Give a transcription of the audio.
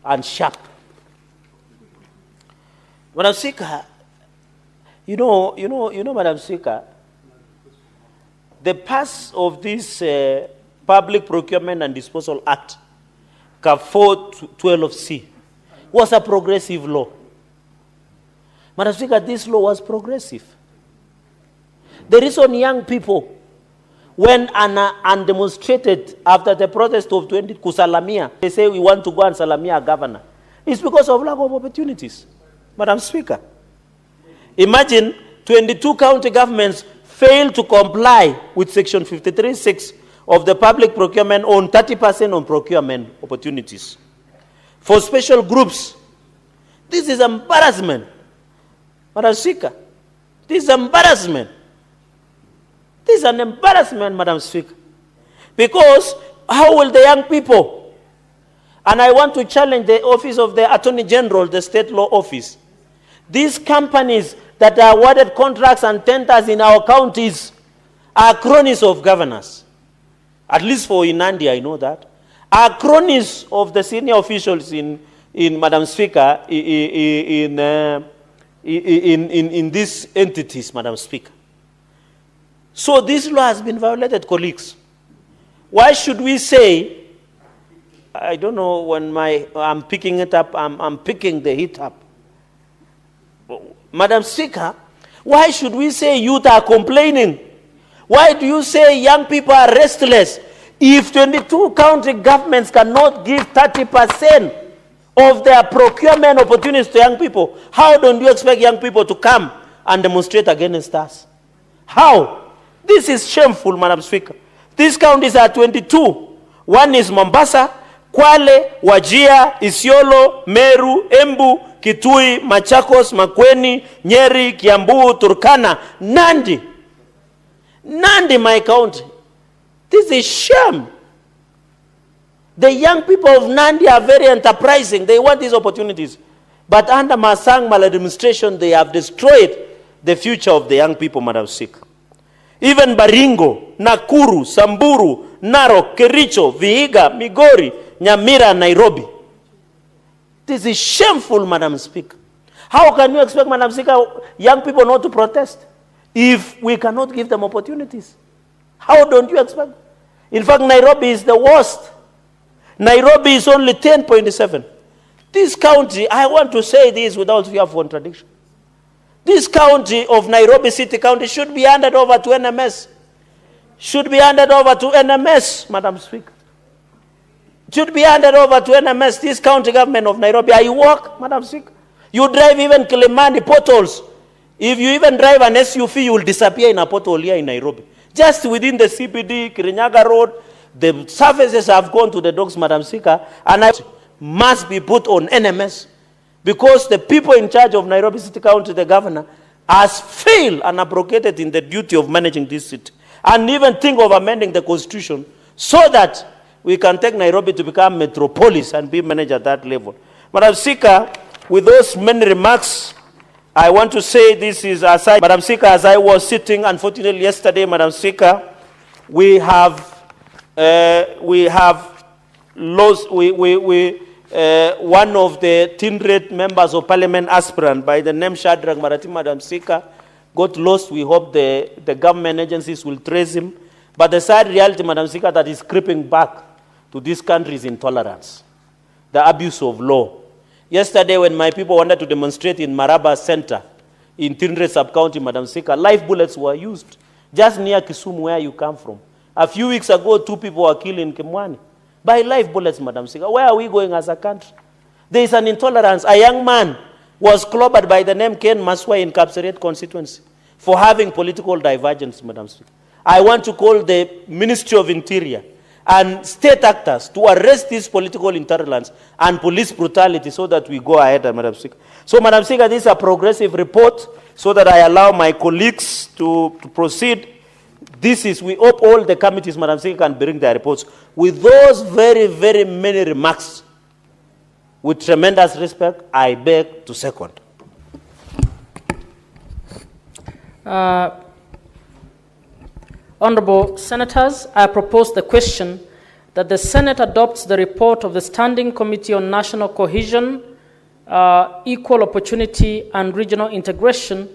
and sharp. Madam Speaker, you know, Madam Speaker, the pass of this Public Procurement and Disposal Act, CAP 412C, was a progressive law. Madam Speaker, this law was progressive. The reason young people went and demonstrated after the protest of 20 Kusalamia, they say we want to go and Salamia a governor, it's because of lack of opportunities. Madam Speaker, imagine 22 county governments failed to comply with Section 53(6) of the Public Procurement on 30% on procurement opportunities. For special groups, this is embarrassment. Madam Speaker, this is embarrassment. This is an embarrassment, Madam Speaker. Because how will the young people, and I want to challenge the office of the Attorney General, the state law office, these companies that are awarded contracts and tenders in our counties are cronies of governors. At least for India, I know that. Are cronies of the senior officials in Madam Speaker, in these entities, Madam Speaker. So this law has been violated, colleagues. Why should we say, I don't know when I'm picking it up, I'm picking the heat up. Madam Speaker, why should we say youth are complaining? Why do you say young people are restless? If 22 county governments cannot give 30% of their procurement opportunities to young people, how don't you expect young people to come and demonstrate against us? How? This is shameful, Madam Speaker. These counties are 22. One is Mombasa, Kwale, Wajir, Isiolo, Meru, Embu, Kitui, Machakos, Makueni, Nyeri, Kiambu, Turkana, Nandi. Nandi, my county. This is shame. The young people of Nandi are very enterprising. They want these opportunities. But under Masang maladministration, they have destroyed the future of the young people, Madam Speaker. Even Baringo, Nakuru, Samburu, Narok, Kericho, Vihiga, Migori, Nyamira, Nairobi. This is shameful, Madam Speaker. How can you expect, Madam Speaker, young people not to protest if we cannot give them opportunities? How don't you expect? In fact, Nairobi is the worst. Nairobi is only 10.7. This county, I want to say this without fear of contradiction. This county of Nairobi City County should be handed over to NMS. Should be handed over to NMS, Madam Speaker. Should be handed over to NMS, this county government of Nairobi. Are you work, Madam Speaker? You drive even Kilimani potholes. If you even drive an SUV, you will disappear in a pothole here in Nairobi. Just within the CBD, Kirinyaga Road, the surfaces have gone to the dogs, Madam Speaker, and I must be put on NMS. Because the people in charge of Nairobi City County, the governor, has failed and abrogated in the duty of managing this city. And even think of amending the constitution so that we can take Nairobi to become metropolis and be managed at that level. Madam Speaker, with those many remarks, I want to say this is aside. Madam Speaker, as I was sitting, unfortunately yesterday, Madam Speaker, we have lost, one of the Tindred members of parliament aspirant by the name Cherargei Marati, Madam Speaker, got lost. We hope the government agencies will trace him. But the sad reality, Madam Speaker, that is creeping back to this country is intolerance, the abuse of law. Yesterday, when my people wanted to demonstrate in Maraba Center, in Tindred sub-county, Madam Speaker, live bullets were used, just near Kisumu, where you come from. A few weeks ago, 2 people were killed in Kimwani by live bullets, Madam Speaker. Where are we going as a country? There is an intolerance. A young man was clobbered by the name Ken Maswa in Kapseret constituency for having political divergence, Madam Speaker. I want to call the Ministry of Interior and state actors to arrest this political intolerance and police brutality so that we go ahead, Madam Speaker. So, Madam Speaker, this is a progressive report so that I allow my colleagues to proceed. This is, we hope all the committees, Madam Speaker, can bring their reports. With those very, very many remarks, with tremendous respect, I beg to second. Honorable Senators, I propose the question that the Senate adopts the report of the Standing Committee on National Cohesion, Equal Opportunity and Regional Integration